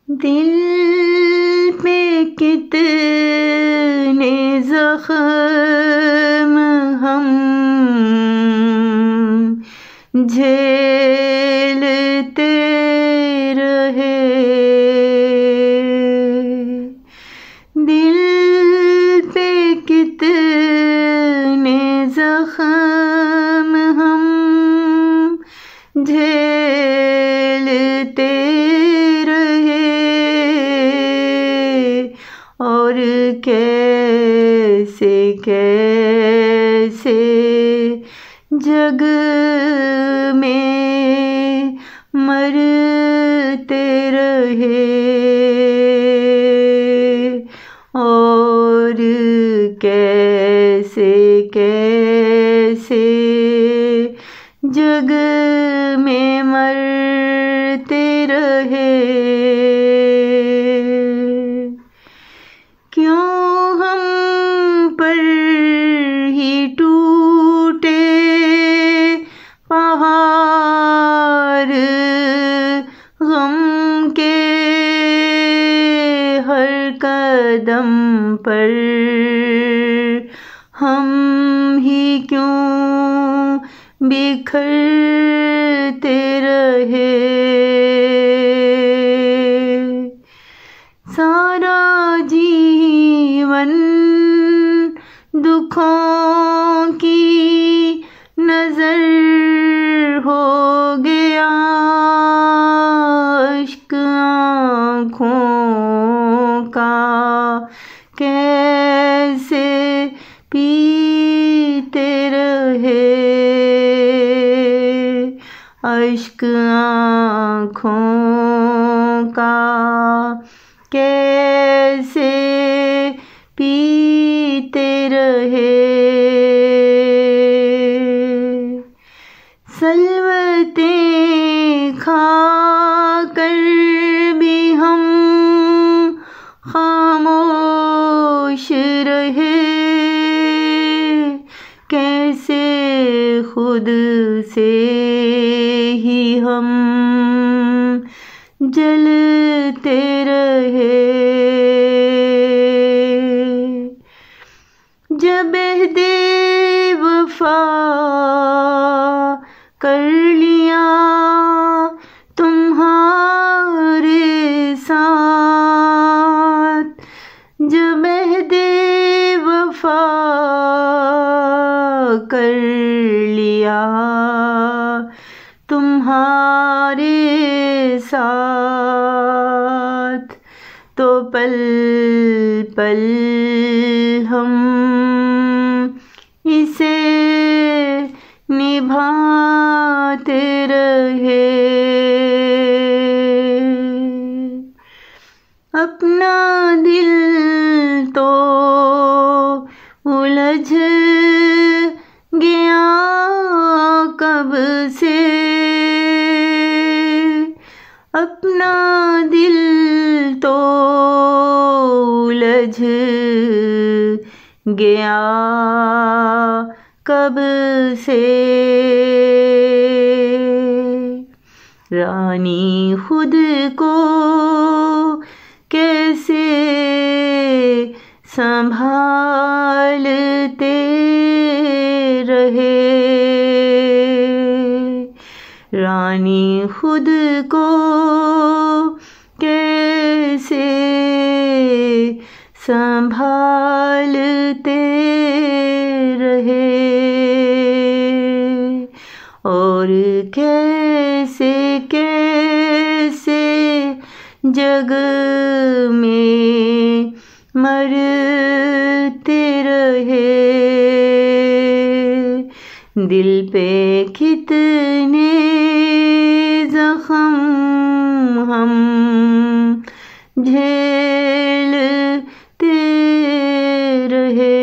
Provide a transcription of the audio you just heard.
दिल पे कितने ज़ख्म हम झेलते रहे। दिल पे कितने ज़ख्म हम झेलते रहे और कैसे कैसे जग में मरते रहे और कैसे कैसे जग में मरते रहे। क्यों हम पर ही टूटे पहाड़ गम के, हर कदम पर हम ही क्यों बिखरते रहे। सारा जीवन दुखों की नजर हो गया, इश्क आँखों का कैसे पीते रहे। इश्क आँखों का कैसे पीते रहे। सलवतें खाकर भी हम खामोश रहे, कैसे खुद से ही हम जलते रहे। जब दे वफा कर लिया तुम्हारे साथ, जब दे वफा कर लिया तुम्हारे साथ, तो पल पल हम इसे निभाते रहे। अपना दिल तो उलझ गया कब से, अपना दिल तो उलझ गया कब से। रानी खुद को कैसे संभालते रहे। रानी खुद को कैसे संभालते रहे और कैसे कैसे जग में मरते रहे। दिल पे कितने ज़ख्म हम झेलते रहे।